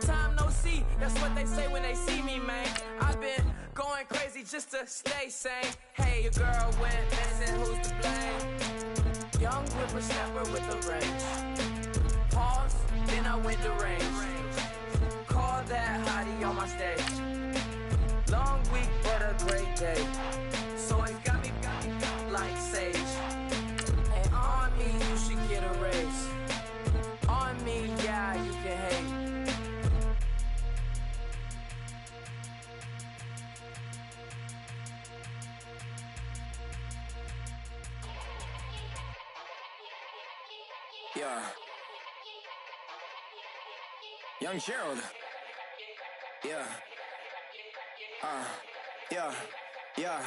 time no see. That's what they say when they see me, man. I've been going crazy just to stay sane. Hey, your girl went missing, who's to blame? Young whippersnapper with the range. Pause, then I went to range. Call that hottie on my stage. Long week, but a great day. So it got me like sage. And on me, you should get a raise. On me, yeah, you can hate. Yeah. Young Gerald. Yeah. Yeah.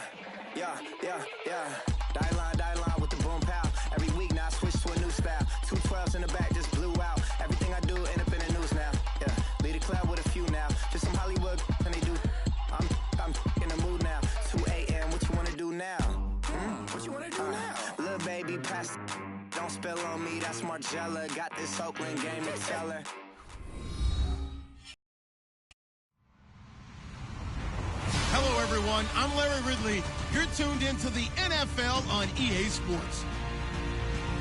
Die line with the boom pow. Every week now I switch to a new style. 212s in the back just blew out. Everything I do end up in the news now. Yeah. Lead a club with a few now. Just some Hollywood and they do. I'm in the mood now. 2 a.m. What you wanna do now? What you wanna do now? Little baby, pass. Don't spill on me. That's Margella. Got this Oakland game to tell her. Hello, everyone. I'm Larry Ridley. You're tuned into the NFL on EA Sports.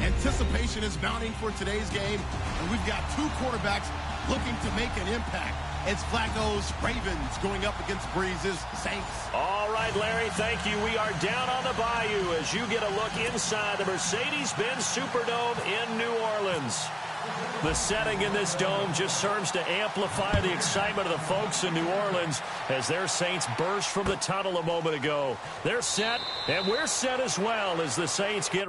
Anticipation is mounting for today's game, and we've got two quarterbacks looking to make an impact. It's Flacco's Ravens going up against Breeze's Saints. All right, Larry, thank you. We are down on the bayou as you get a look inside the Mercedes-Benz Superdome in New Orleans. The setting in this dome just serves to amplify the excitement of the folks in New Orleans as their Saints burst from the tunnel a moment ago. They're set, and we're set as well as the Saints get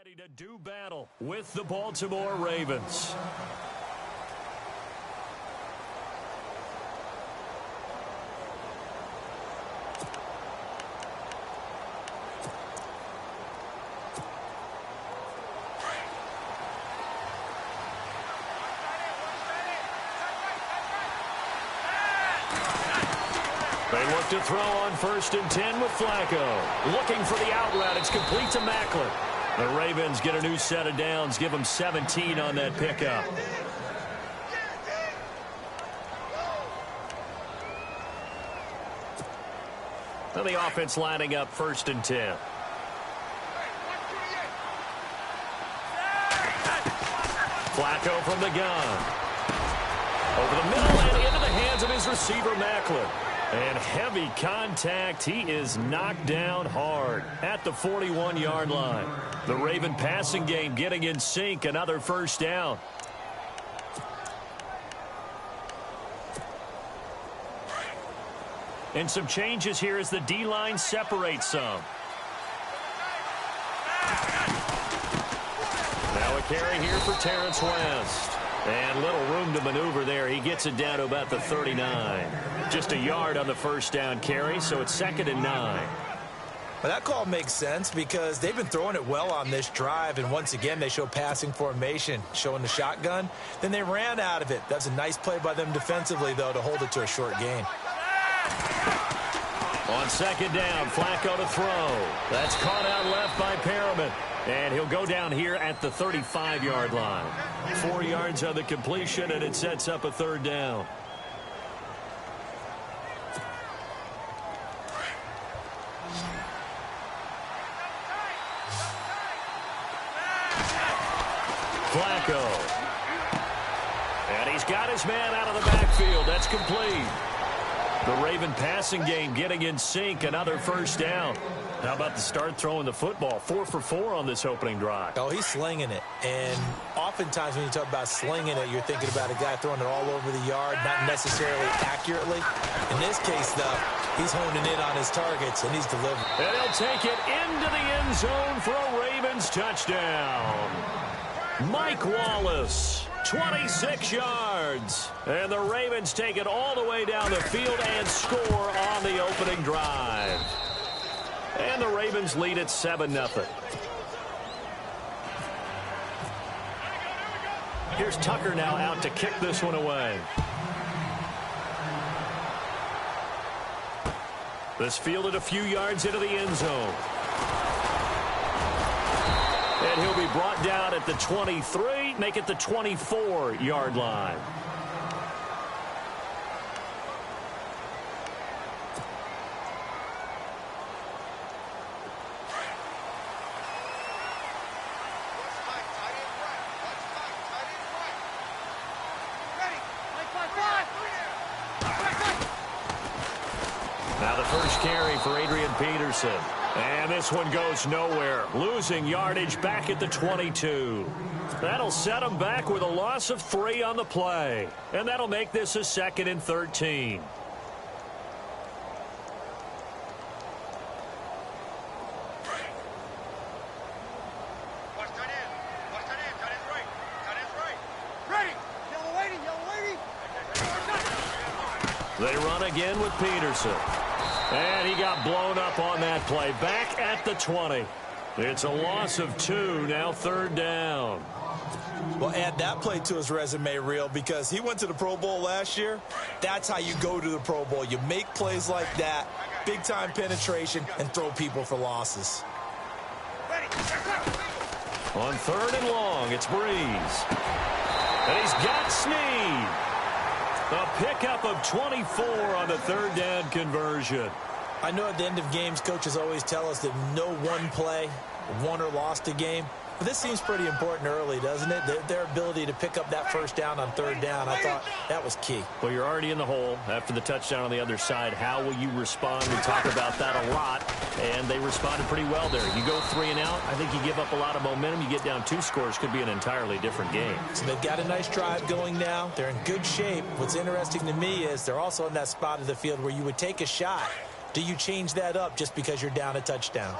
ready to do battle with the Baltimore Ravens. They look to throw on 1st and 10 with Flacco. Looking for the out route. It's complete to Macklin. The Ravens get a new set of downs. Give them 17 on that pickup. And the offense lining up 1st and 10. Flacco from the gun. Over the middle and into the hands of his receiver, Macklin. And heavy contact. He is knocked down hard at the 41-yard line. The Raven passing game getting in sync. Another 1st down. And some changes here as the D-line separates some. Now a carry here for Terrence West. And little room to maneuver there. He gets it down to about the 39. Just a yard on the 1st down carry, so it's 2nd and 9. Well, that call makes sense because they've been throwing it well on this drive, and once again they show passing formation, showing the shotgun. Then they ran out of it. That's a nice play by them defensively, though, to hold it to a short gain. On second down, Flacco to throw. That's caught out left by Perriman. And he'll go down here at the 35-yard line. 4 yards on the completion, and it sets up a third down. Flacco. And he's got his man out of the backfield. That's complete. The Raven passing game getting in sync. Another first down. How about the start throwing the football? 4 for 4 on this opening drive. Oh, he's slinging it. And oftentimes when you talk about slinging it, you're thinking about a guy throwing it all over the yard, not necessarily accurately. In this case, though, he's honing in on his targets, and he's delivering. And he'll take it into the end zone for a Ravens touchdown. Mike Wallace, 26 yards. And the Ravens take it all the way down the field and score on the opening drive. And the Ravens lead at 7-0. Here's Tucker now out to kick this one away. This fielded a few yards into the end zone. And he'll be brought down at the 23, make it the 24-yard line. Now the first carry for Adrian Peterson. And this one goes nowhere. Losing yardage back at the 22. That'll set him back with a loss of 3 on the play. And that'll make this a 2nd and 13. They run again with Peterson. And he got blown up on that play. Back at the 20. It's a loss of 2, now 3rd down. Well, add that play to his resume reel because he went to the Pro Bowl last year. That's how you go to the Pro Bowl. You make plays like that, big-time penetration, and throw people for losses. On 3rd and long, it's Breeze. And he's got Snead. A pickup of 24 on the 3rd down conversion. I know at the end of games, coaches always tell us that no one play won or lost a game. But this seems pretty important early, doesn't it? Their ability to pick up that first down on 3rd down, I thought that was key. Well, you're already in the hole after the touchdown on the other side. How will you respond? We talk about that a lot, and they responded pretty well there. You go 3 and out, I think you give up a lot of momentum. You get down 2 scores, could be an entirely different game. So they've got a nice drive going now. They're in good shape. What's interesting to me is they're also in that spot of the field where you would take a shot. Do you change that up just because you're down a touchdown?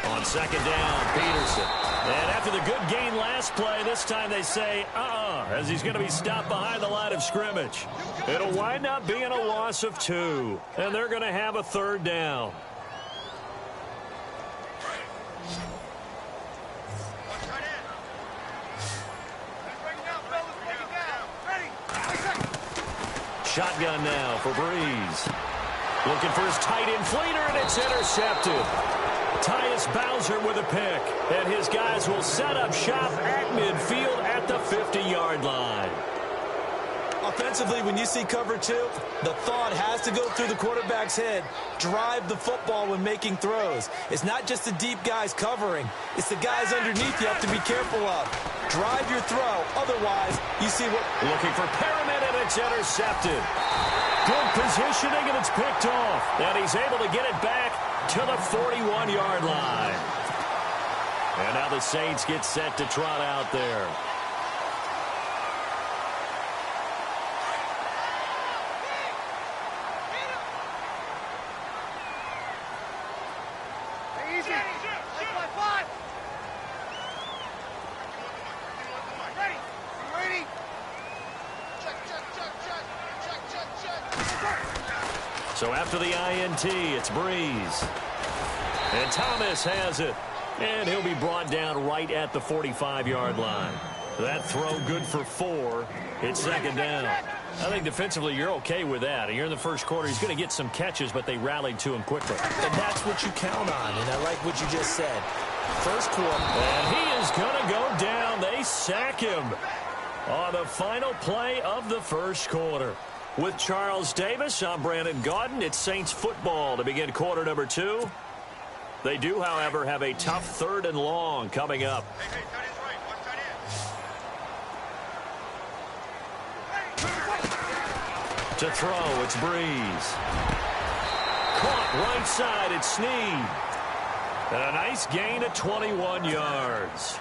On 2nd down, Peterson. And after the good gain last play, this time they say, as he's going to be stopped behind the line of scrimmage. It'll wind up being a loss of 2. And they're going to have a 3rd down. Shotgun now for Breeze. Looking for his tight end Fleeter, and it's intercepted. Tyus Bowser with a pick. And his guys will set up shop at midfield at the 50-yard line. Offensively, when you see cover 2, the thought has to go through the quarterback's head. Drive the football when making throws. It's not just the deep guys covering. It's the guys underneath you have to be careful of. Drive your throw. Otherwise, you see what... Looking for Perriman, and it's intercepted. Good positioning, and it's picked off. And he's able to get it back to the 41-yard line. And now the Saints get set to trot out there. So after the INT, it's Breeze. And Thomas has it. And he'll be brought down right at the 45-yard line. That throw good for 4. It's second down. I think defensively you're okay with that. Here in the first quarter, he's going to get some catches, but they rallied to him quickly. And that's what you count on, and I like what you just said. First quarter. And he is going to go down. They sack him on the final play of the first quarter. With Charles Davis, I'm Brandon Gaudin. It's Saints football to begin quarter number 2. They do, however, have a tough 3rd and long coming up. To throw, it's Breeze. Caught right side, it's Snead. And a nice gain of 21 yards.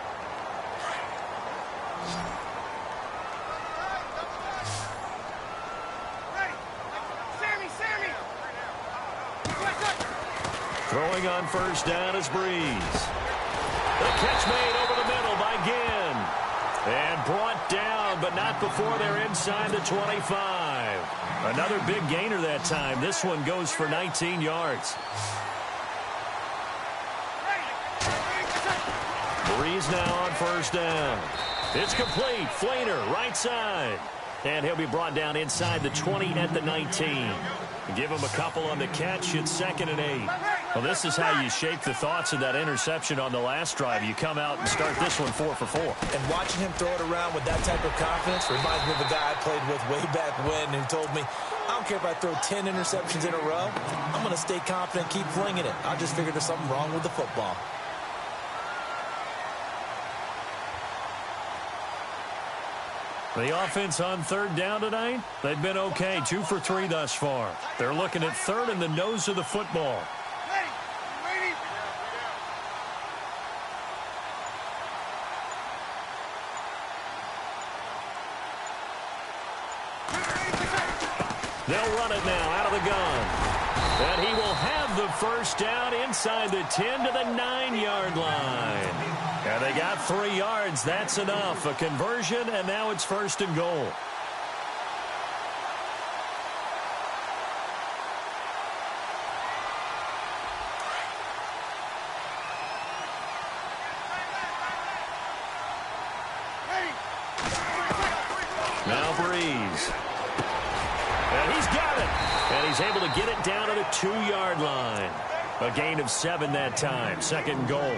Throwing on first down is Breeze. The catch made over the middle by Ginn. And brought down, but not before they're inside the 25. Another big gainer that time. This one goes for 19 yards. Breeze now on first down. It's complete. Flainer, right side. And he'll be brought down inside the 20 at the 19. Give him a couple on the catch. It's 2nd and 8. Well, this is how you shape the thoughts of that interception on the last drive. You come out and start this one 4 for 4. And watching him throw it around with that type of confidence reminds me of a guy I played with way back when who told me, I don't care if I throw 10 interceptions in a row. I'm going to stay confident, keep flinging it. I just figured there's something wrong with the football. The offense on 3rd down tonight, they've been okay. 2 for 3 thus far. They're looking at 3rd in the nose of the football. They'll run it now out of the gun. And he will have the first down inside the 10 to the 9-yard line. And they got 3 yards. That's enough. A conversion, and now it's 1st and goal. Now Breeze. And he's got it. And he's able to get it down to the 2-yard line. A gain of 7 that time. 2nd and goal.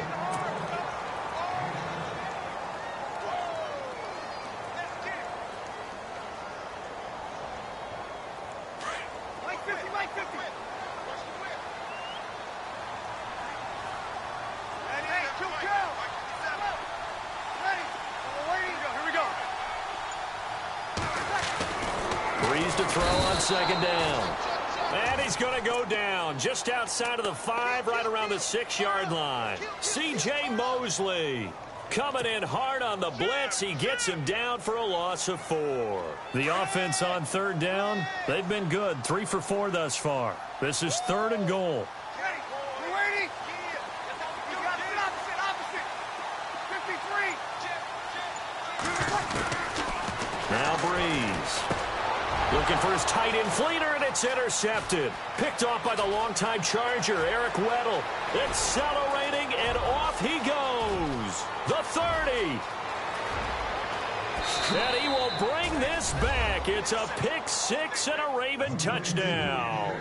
Breeze to throw on 2nd down. And he's going to go down just outside of the 5, right around the 6-yard line. C.J. Mosley coming in hard on the blitz. He gets him down for a loss of 4. The offense on 3rd down, they've been good. 3 for 4 thus far. This is 3rd and goal. Now Breeze. Looking for his tight end Fleeter, and it's intercepted. Picked off by the longtime Charger, Eric Weddle. Accelerating, and off he goes. The 30. And he will bring this back. It's a pick 6 and a Raven touchdown.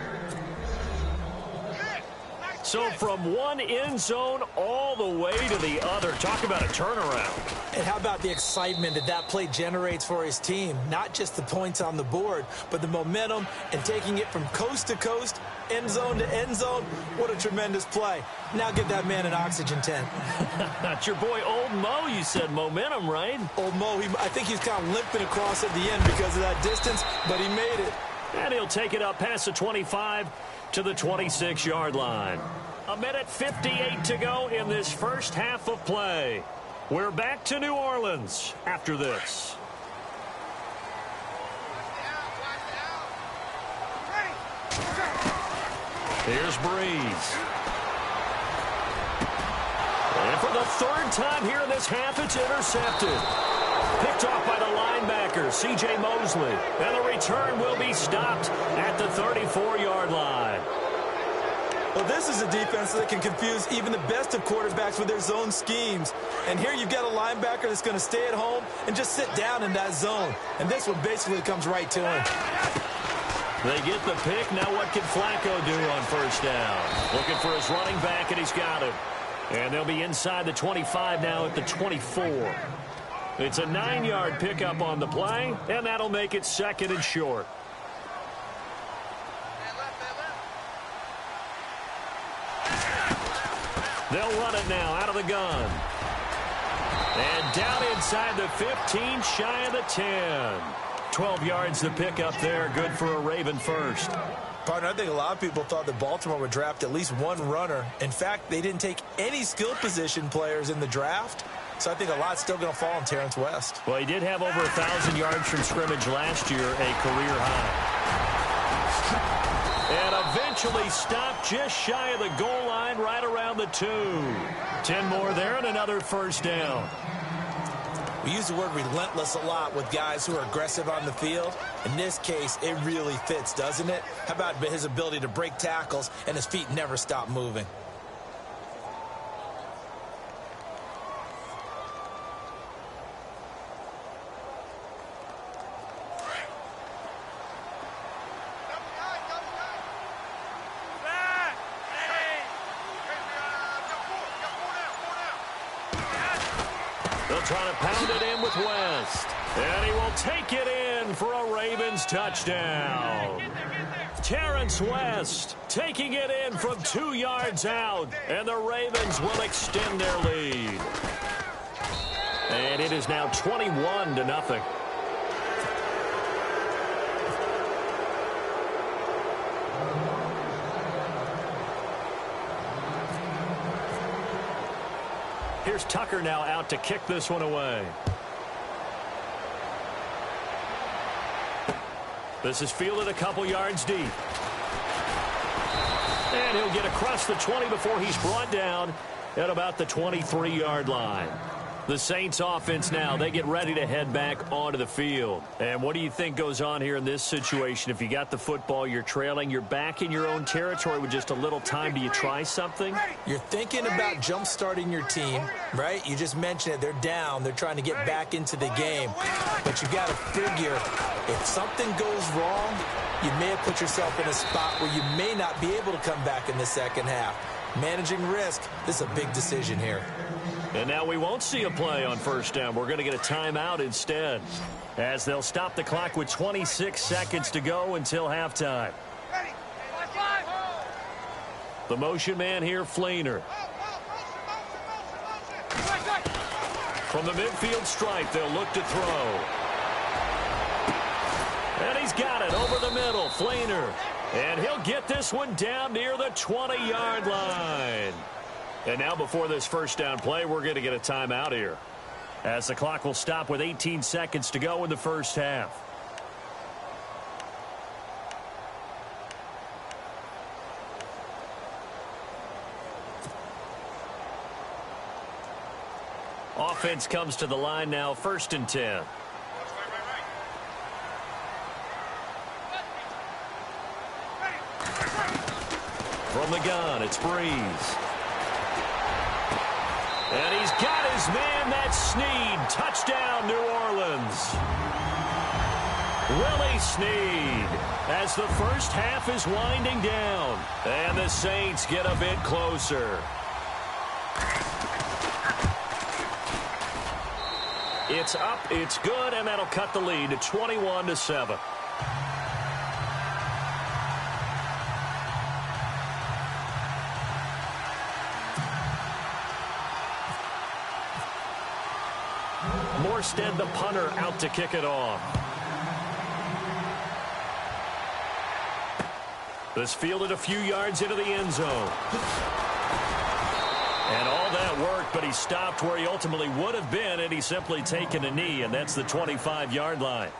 So from one end zone all the way to the other. Talk about a turnaround. And how about the excitement that that play generates for his team? Not just the points on the board, but the momentum and taking it from coast to coast, end zone to end zone. What a tremendous play. Now give that man an oxygen tent. That's your boy Old Mo. You said momentum, right? Old Mo, I think he's kind of limping across at the end because of that distance, but he made it. And he'll take it up past the 25 to the 26-yard line. 1:58 to go in this first half of play. We're back to New Orleans after this. Here's Breeze. And for the 3rd time here in this half, it's intercepted. Picked off by the linebacker, C.J. Mosley. And the return will be stopped at the 34-yard line. Well, this is a defense that can confuse even the best of quarterbacks with their zone schemes. And here you've got a linebacker that's going to stay at home and just sit down in that zone. And this one basically comes right to him. They get the pick. Now what can Flacco do on first down? Looking for his running back, and he's got him. And they'll be inside the 25 now at the 24. It's a 9-yard pickup on the play, and that'll make it 2nd and short. They'll run it now out of the gun. And down inside the 15, shy of the 10. 12 yards to pick up there. Good for a Raven first. Partner, I think a lot of people thought that Baltimore would draft at least one runner. In fact, they didn't take any skill position players in the draft. So I think a lot's still going to fall on Terrence West. Well, he did have over 1,000 yards from scrimmage last year, a career high. And eventually stopped just shy of the goal line right around the 2. 10 more there and another first down. We use the word relentless a lot with guys who are aggressive on the field. In this case, it really fits, doesn't it? How about his ability to break tackles and his feet never stop moving? Trying to pound it in with West. And he will take it in for a Ravens touchdown. Terrence West taking it in from 2 yards out. And the Ravens will extend their lead. And it is now 21-0. Here's Tucker now out to kick this one away. This is fielded a couple yards deep. And he'll get across the 20 before he's brought down at about the 23-yard line. The Saints offense now, they get ready to head back onto the field. And what do you think goes on here in this situation? If you got the football, you're trailing, you're back in your own territory with just a little time. Do you try something? You're thinking about jump-starting your team, right? You just mentioned it. They're down. They're trying to get back into the game. But you got to figure if something goes wrong, you may have put yourself in a spot where you may not be able to come back in the second half. Managing risk, this is a big decision here. And now we won't see a play on first down. We're going to get a timeout instead, as they'll stop the clock with 26 seconds to go until halftime. The motion man here, Flainer. From the midfield stripe, they'll look to throw. And he's got it over the middle, Flainer. And he'll get this one down near the 20-yard line. And now before this first down play, we're going to get a timeout here, as the clock will stop with 18 seconds to go in the first half. Offense comes to the line now, 1st and 10. From the gun, it's Breeze. And he's got his man, that's Snead. Touchdown, New Orleans. Willie Snead, as the first half is winding down. And the Saints get a bit closer. It's up, it's good, and that'll cut the lead to 21-7. Morstead, the punter, out to kick it off. This fielded a few yards into the end zone. And all that worked, but he stopped where he ultimately would have been, and he's simply taken a knee, and that's the 25-yard line.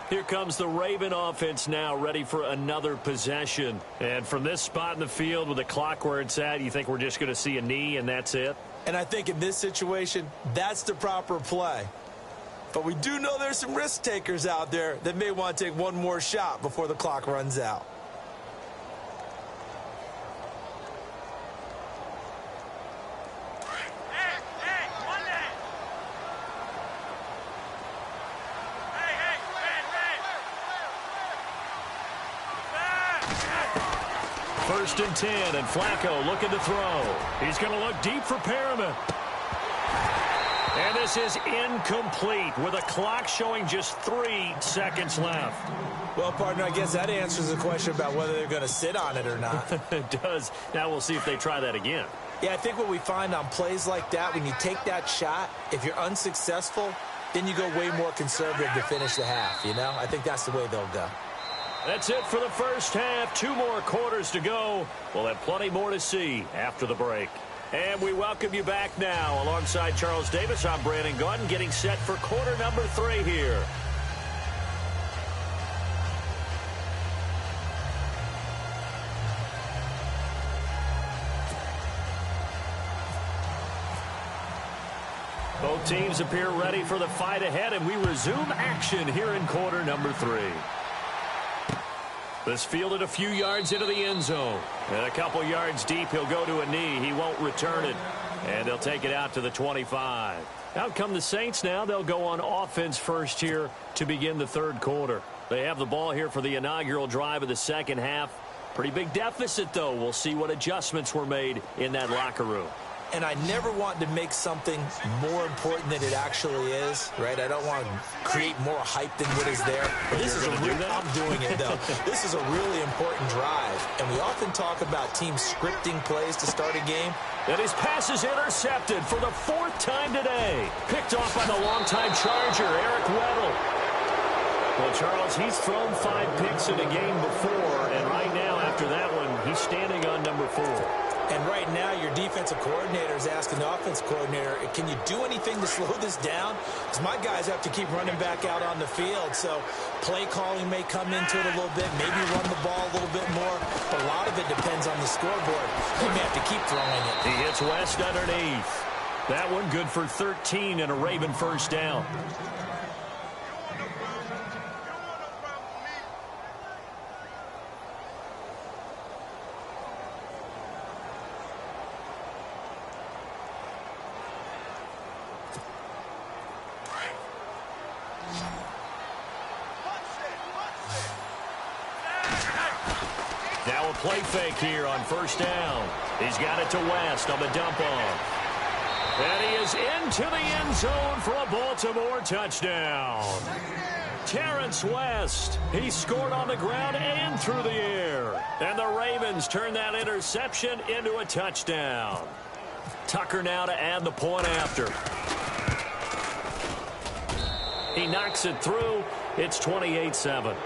Here comes the Raven offense now, ready for another possession. And from this spot in the field with the clock where it's at, you think we're just going to see a knee and that's it? And I think in this situation, that's the proper play. But we do know there's some risk takers out there that may want to take one more shot before the clock runs out. 1st and 10, and Flacco looking to throw. He's going to look deep for Perriman. And this is incomplete with a clock showing just 3 seconds left. Well, partner, I guess that answers the question about whether they're going to sit on it or not. It does. Now we'll see if they try that again. Yeah, I think what we find on plays like that, when you take that shot, if you're unsuccessful, then you go way more conservative to finish the half, you know? I think that's the way they'll go. That's it for the first half. 2 more quarters to go. We'll have plenty more to see after the break. And we welcome you back now. Alongside Charles Davis, I'm Brandon Gaudin, getting set for quarter number 3 here. Both teams appear ready for the fight ahead, and we resume action here in quarter number 3. This fielded a few yards into the end zone. And a couple yards deep, he'll go to a knee. He won't return it. And they'll take it out to the 25. Out come the Saints now. They'll go on offense first here to begin the 3rd quarter. They have the ball here for the inaugural drive of the second half. Pretty big deficit, though. We'll see what adjustments were made in that locker room. And I never want to make something more important than it actually is, right? I don't want to create more hype than what is there. This is I'm doing it, though. This is a really important drive. And we often talk about teams scripting plays to start a game. And his pass is intercepted for the 4th time today. Picked off by the longtime Charger, Eric Weddle. Well, Charles, he's thrown 5 picks in a game before, and right now, after that one, he's standing on number 4. And right now, your defensive coordinator is asking the offensive coordinator, can you do anything to slow this down? Because my guys have to keep running back out on the field. So play calling may come into it a little bit, maybe run the ball a little bit more. But a lot of it depends on the scoreboard. They may have to keep throwing it. He hits West underneath. That one good for 13 and a Raven first down. Now a play fake here on first down. He's got it to West on the dump off. And he is into the end zone for a Baltimore touchdown. Terrence West, he scored on the ground and through the air. And the Ravens turn that interception into a touchdown. Tucker now to add the point after. He knocks it through. It's 28-7.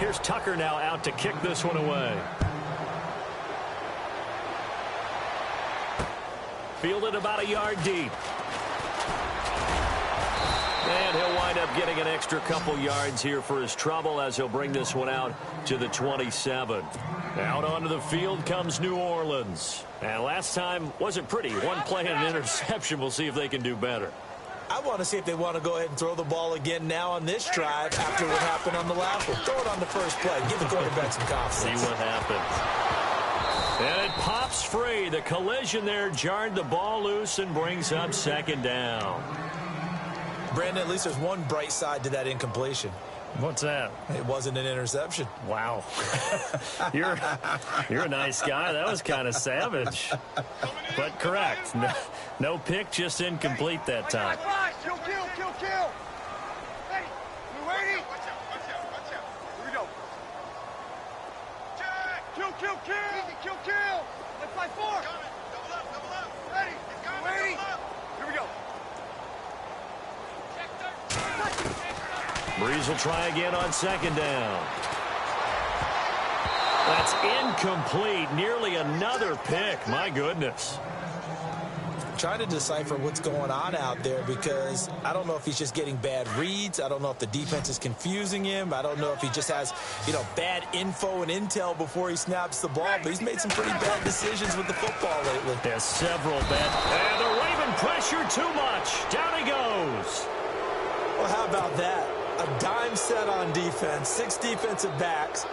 Here's Tucker now out to kick this one away. Fielded about a yard deep. And he'll wind up getting an extra couple yards here for his trouble as he'll bring this one out to the 27. Out onto the field comes New Orleans. And last time wasn't pretty. One play and an interception. We'll see if they can do better. I want to see if they want to go ahead and throw the ball again now on this drive after what happened on the last one. Throw it on the first play. Give the quarterback some confidence. See what happens. And it pops free. The collision there jarred the ball loose and brings up second down. Brandon, at least there's one bright side to that incompletion. What's that? It wasn't an interception. Wow. You're a nice guy. That was kind of savage. But correct. No pick, just incomplete that time. Kill. Ready? You ready? Watch out. Here we go. Check. Kill. Let's fly 4. Double up. Ready? You ready? Here we go. Breeze will try again on second down. That's incomplete. Nearly another pick. My goodness. Trying to decipher what's going on out there because I don't know if he's just getting bad reads. I don't know if the defense is confusing him. I don't know if he just has, bad info and intel before he snaps the ball. But he's made some pretty bad decisions with the football lately. There's several bad. And the Raven pressure too much. Down he goes. Well, how about that? A dime set on defense, 6 defensive backs.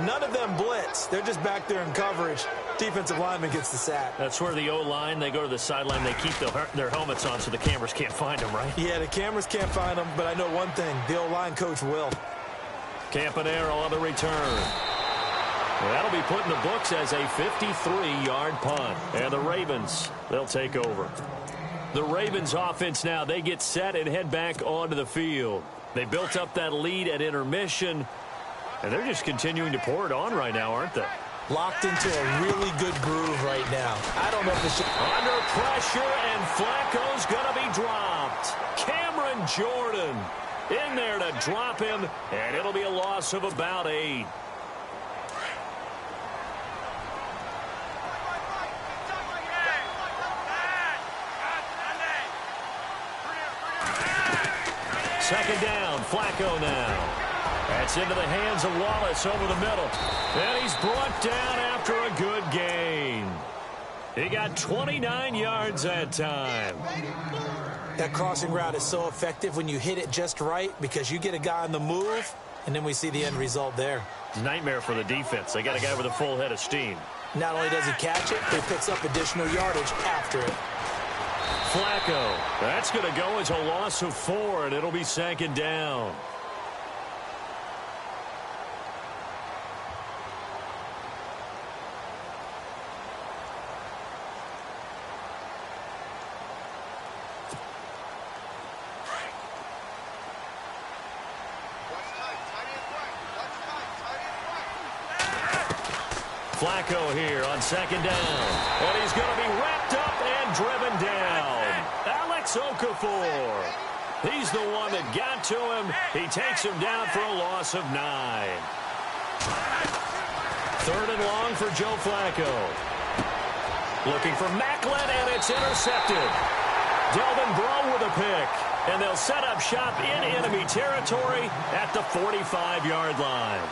None of them blitz. They're just back there in coverage. Defensive lineman gets the sack. That's where the O-line, they go to the sideline, they keep their helmets on so the cameras can't find them, right? Yeah, the cameras can't find them, but I know one thing. The O-line coach will. Campanaro on the return. That'll be put in the books as a 53-yard punt. And the Ravens, they'll take over. The Ravens offense now, they get set and head back onto the field. They built up that lead at intermission, and they're just continuing to pour it on right now, aren't they? Locked into a really good groove right now. I don't know if it's... Under pressure, and Flacco's going to be dropped. Cameron Jordan in there to drop him, and it'll be a loss of about 8. Second down, Flacco now. That's into the hands of Wallace over the middle. And he's brought down after a good gain. He got 29 yards that time. That crossing route is so effective when you hit it just right because you get a guy on the move, and then we see the end result there. It's a nightmare for the defense. They got a guy with a full head of steam. Not only does he catch it, he picks up additional yardage after it. Flacco, that's going to go as a loss of 4, and it'll be second down. Flacco here on second down. And he's going to be wrapped up and driven down. Alex Okafor. He's the one that got to him. He takes him down for a loss of 9. Third and long for Joe Flacco. Looking for Macklin, and it's intercepted. Delvin Breaux with a pick. And they'll set up shop in enemy territory at the 45-yard line.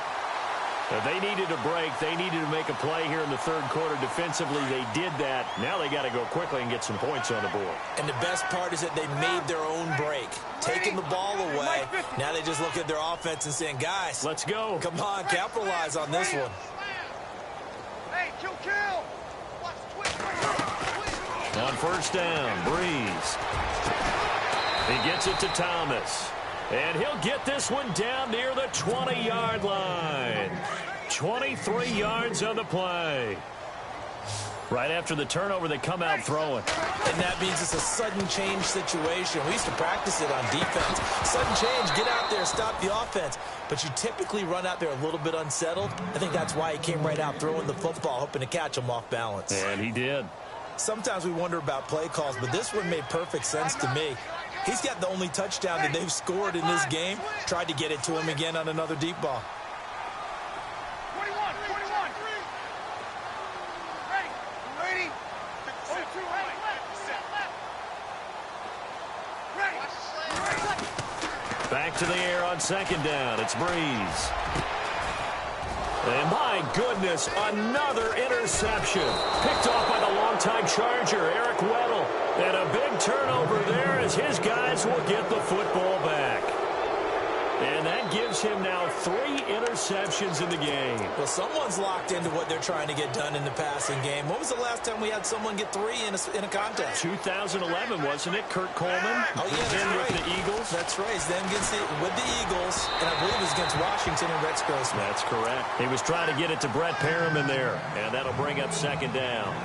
They needed a break. They needed to make a play here in the third quarter. Defensively, they did that. Now they got to go quickly and get some points on the board. And the best part is that they made their own break, taking the ball away. Now they just look at their offense and saying, guys, let's go. Come on, capitalize on this one. Hey, kill. On first down, Breeze. He gets it to Thomas. And he'll get this one down near the 20-yard line. 23 yards on the play. Right after the turnover, they come out throwing. And that means it's a sudden change situation. We used to practice it on defense. Sudden change, get out there, stop the offense. But you typically run out there a little bit unsettled. I think that's why he came right out throwing the football, hoping to catch him off balance. And he did. Sometimes we wonder about play calls, but this one made perfect sense to me. He's got the only touchdown that they've scored in this game. Tried to get it to him again on another deep ball. 21. Ready? Back to the air on second down. It's Breeze. And my goodness, another interception. Picked off by the longtime Charger, Eric Weddle. And a big turnover there as his guys will get the football back. And that gives him now 3 interceptions in the game. Well, someone's locked into what they're trying to get done in the passing game. When was the last time we had someone get 3 in a contest? 2011, wasn't it? Kurt Coleman. Oh, yeah, that's then right. With the Eagles. That's right. Then with the Eagles, and I believe it was against Washington and Rex Grossman. That's correct. He was trying to get it to Brett Perriman there, and that'll bring up second down.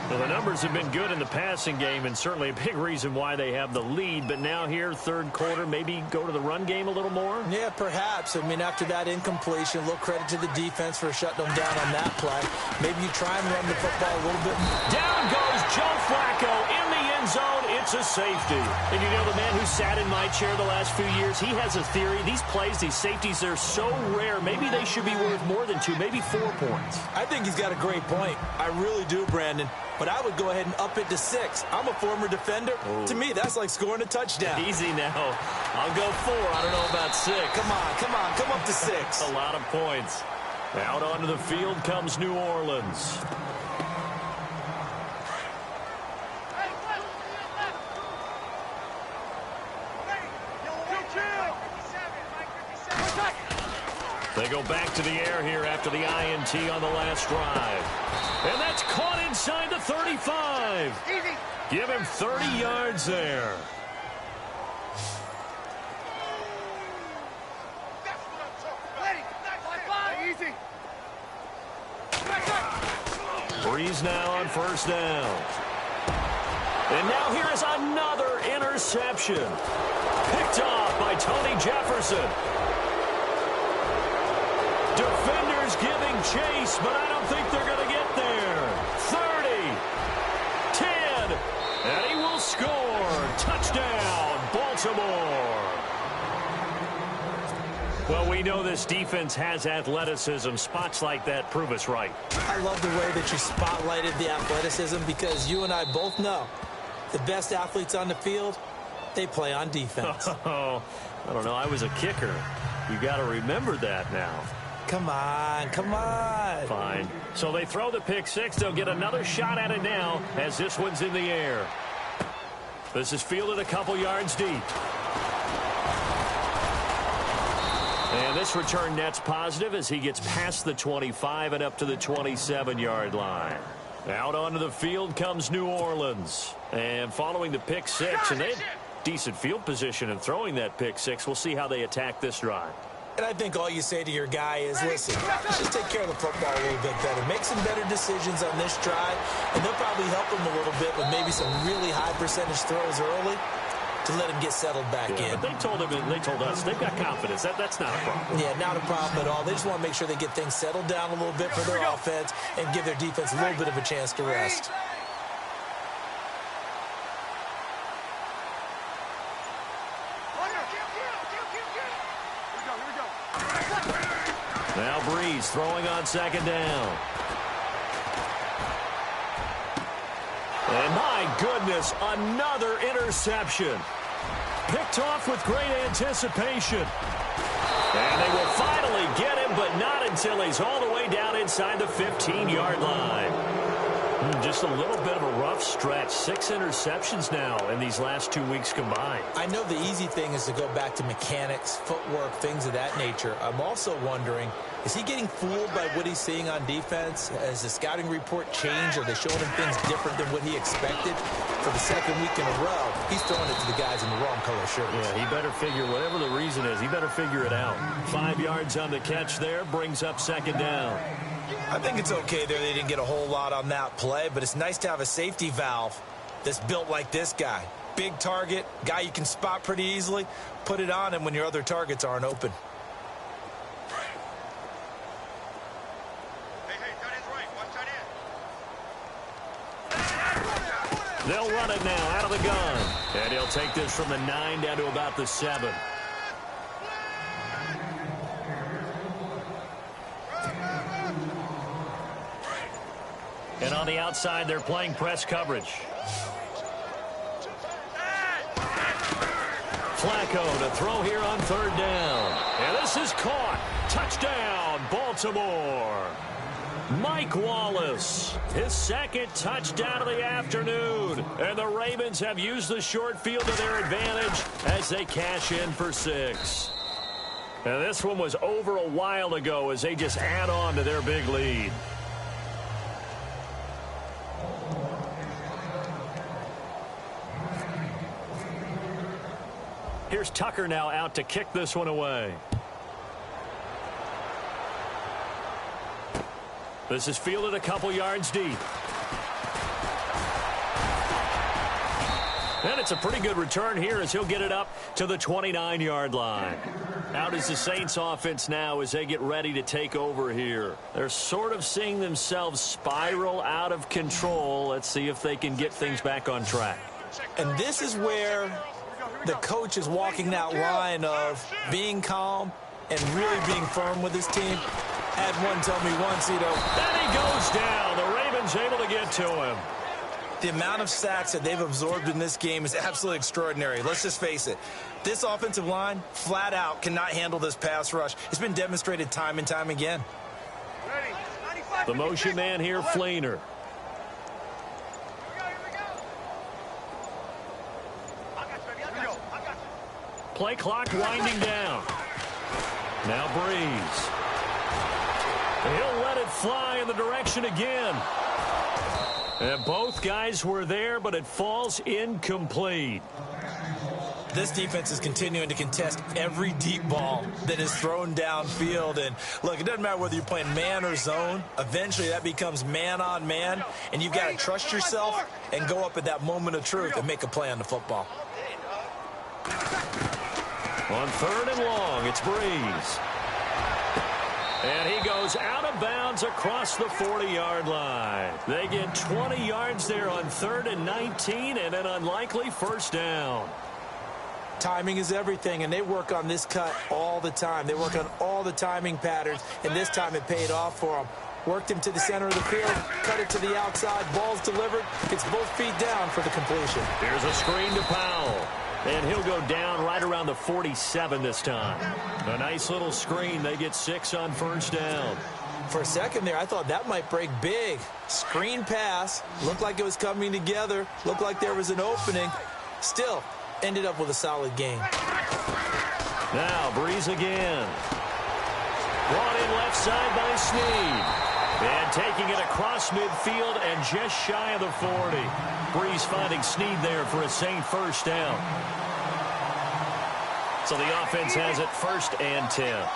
Well, the numbers have been good in the passing game, and certainly a big reason why they have the lead. But now here, third quarter, maybe go to the run game a little more? Yeah, perhaps. I mean, after that incompletion, a little credit to the defense for shutting them down on that play. Maybe you try and run the football a little bit. Down goes Joe Flacco in the end zone. It's a safety. And you know, the man who sat in my chair the last few years, he has a theory. These plays, these safeties, they're so rare. Maybe they should be worth more than 2, maybe 4 points. I think he's got a great point. I really do, Brandon. But I would go ahead and up it to 6. I'm a former defender. Ooh. To me, that's like scoring a touchdown. Easy now. I'll go 4. I don't know about 6. Come on. Come up to 6. A lot of points. Out onto the field comes New Orleans. They go back to the air here after the INT on the last drive. And that's caught inside the 35. Easy. Give him 30 yards there. Easy. Breeze now on first down. And now here is another interception. Picked off by Tony Jefferson. Defenders giving chase, but I don't think they're going to get there. 30, 10, and he will score. Touchdown, Baltimore. Well, we know this defense has athleticism. Spots like that prove us right. I love the way that you spotlighted the athleticism because you and I both know the best athletes on the field, they play on defense. Oh, I don't know. I was a kicker. You got to remember that now. Come on, come on. Fine. So they throw the pick six. They'll get another shot at it now as this one's in the air. This is fielded a couple yards deep. And this return net's positive as he gets past the 25 and up to the 27-yard line. Out onto the field comes New Orleans. And following the pick six, and they had decent field position in throwing that pick six. We'll see how they attack this drive. And I think all you say to your guy is, listen, just take care of the football a little bit better. Make some better decisions on this drive, and they'll probably help him a little bit with maybe some really high percentage throws early to let him get settled back in. But they told him, and they told us, they've got confidence. That's not a problem. Yeah, not a problem at all. They just want to make sure they get things settled down a little bit for their offense and give their defense a little bit of a chance to rest. Now Breeze throwing on second down. And my goodness, another interception. Picked off with great anticipation. And they will finally get him, but not until he's all the way down inside the 15-yard line. Just a little bit of a rough stretch. 6 interceptions now in these last 2 weeks combined. I know the easy thing is to go back to mechanics, footwork, things of that nature. I'm also wondering, is he getting fooled by what he's seeing on defense? Has the scouting report changed? Are they showing him things different than what he expected? For the second week in a row, he's throwing it to the guys in the wrong color shirts. Yeah, he better figure, whatever the reason is, he better figure it out. 5 yards on the catch there, brings up second down. I think it's okay there. They didn't get a whole lot on that play, but it's nice to have a safety valve that's built like this guy. Big target, guy you can spot pretty easily. Put it on him when your other targets aren't open. They'll run it now out of the gun. And he'll take this from the 9 down to about the 7. And on the outside, they're playing press coverage. Flacco to throw here on third down. And this is caught. Touchdown, Baltimore. Mike Wallace, his second touchdown of the afternoon. And the Ravens have used the short field to their advantage as they cash in for 6. And this one was over a while ago as they just add on to their big lead. Here's Tucker now out to kick this one away. This is fielded a couple yards deep. And it's a pretty good return here as he'll get it up to the 29-yard line. How does the Saints offense now as they get ready to take over here? They're sort of seeing themselves spiral out of control. Let's see if they can get things back on track. And this is where the coach is walking that line of being calm and really being firm with his team. Had one tell me once, and he goes down. The Ravens able to get to him. The amount of sacks that they've absorbed in this game is absolutely extraordinary. Let's just face it. This offensive line, flat out, cannot handle this pass rush. It's been demonstrated time and time again. The motion man here, Fleener. Play clock winding down. Now Breeze. He'll let it fly in the direction again. And both guys were there, but it falls incomplete. This defense is continuing to contest every deep ball that is thrown downfield. And, look, it doesn't matter whether you're playing man or zone. Eventually, that becomes man-on-man, and you've got to trust yourself and go up at that moment of truth and make a play on the football. On 3rd and long, it's Breeze. And he goes out of bounds across the 40-yard line. They get 20 yards there on 3rd and 19 and an unlikely first down. Timing is everything, and they work on this cut all the time. They work on all the timing patterns, and this time it paid off for them. Worked him to the center of the field, cut it to the outside, ball's delivered, gets both feet down for the completion. Here's a screen to Powell, and he'll go down right around the 47 this time. A nice little screen. They get 6 on first down. For a second there, I thought that might break big. Screen pass, looked like it was coming together, looked like there was an opening. Still, ended up with a solid game. Now, Breeze again. Brought in left side by Snead. And taking it across midfield and just shy of the 40. Breeze finding Snead there for a safe first down. So the offense has it 1st and 10.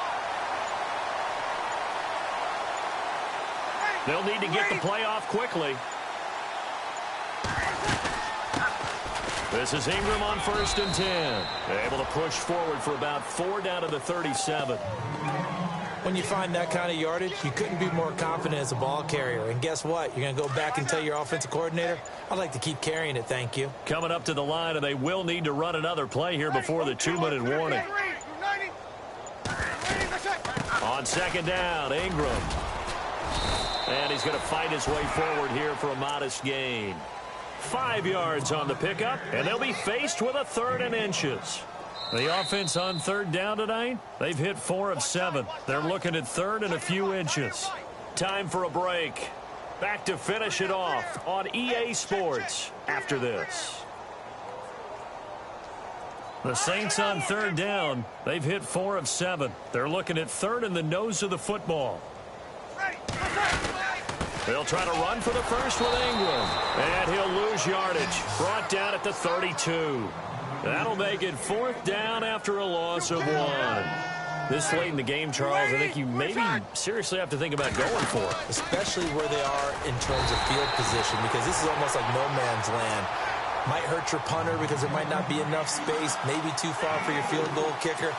They'll need to get the play off quickly. This is Ingram on 1st and 10. They're able to push forward for about 4 down to the 37. When you find that kind of yardage, you couldn't be more confident as a ball carrier. And guess what? You're going to go back and tell your offensive coordinator, I'd like to keep carrying it, thank you. Coming up to the line, and they will need to run another play here before the 2-minute warning. On 2nd down, Ingram. And he's going to fight his way forward here for a modest gain. 5 yards on the pickup, and they'll be faced with a 3rd and inches. The offense on 3rd down tonight, they've hit 4 of 7. They're looking at 3rd and a few inches. Time for a break. Back to finish it off on EA Sports after this. The Saints on 3rd down, they've hit 4 of 7. They're looking at 3rd in the nose of the football. They'll try to run for the first with Ingram. And he'll lose yardage. Brought down at the 32. That'll make it 4th down after a loss of 1. This late in the game, Charles, I think you maybe seriously have to think about going for it. Especially where they are in terms of field position, because this is almost like no man's land. Might hurt your punter because there might not be enough space, maybe too far for your field goal kicker.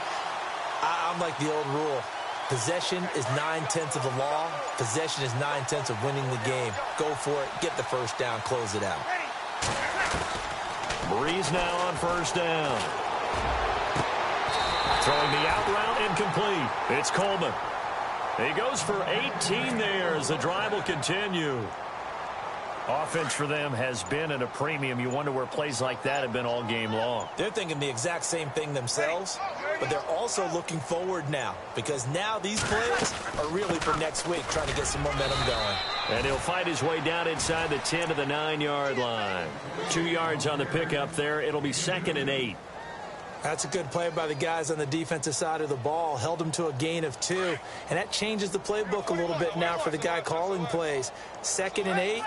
I'm like the old rule. Possession is 9/10 of the law. Possession is 9/10 of winning the game. Go for it. Get the first down. Close it out. Breeze now on 1st down. Throwing the out route incomplete. It's Coleman. He goes for 18 there as the drive will continue. Offense for them has been at a premium. You wonder where plays like that have been all game long. They're thinking the exact same thing themselves, but they're also looking forward now, because now these plays are really for next week, trying to get some momentum going. And he'll fight his way down inside the 10 to the 9-yard line. 2 yards on the pickup there. It'll be 2nd and 8. That's a good play by the guys on the defensive side of the ball. Held them to a gain of 2, and that changes the playbook a little bit now for the guy calling plays. 2nd and 8.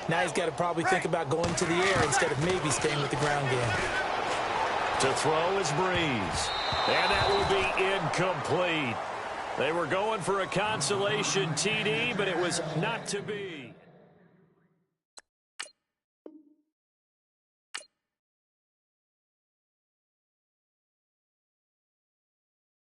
Now he's got to probably think about going to the air instead of maybe staying with the ground game. To throw is Breeze. And that will be incomplete. They were going for a consolation TD, but it was not to be.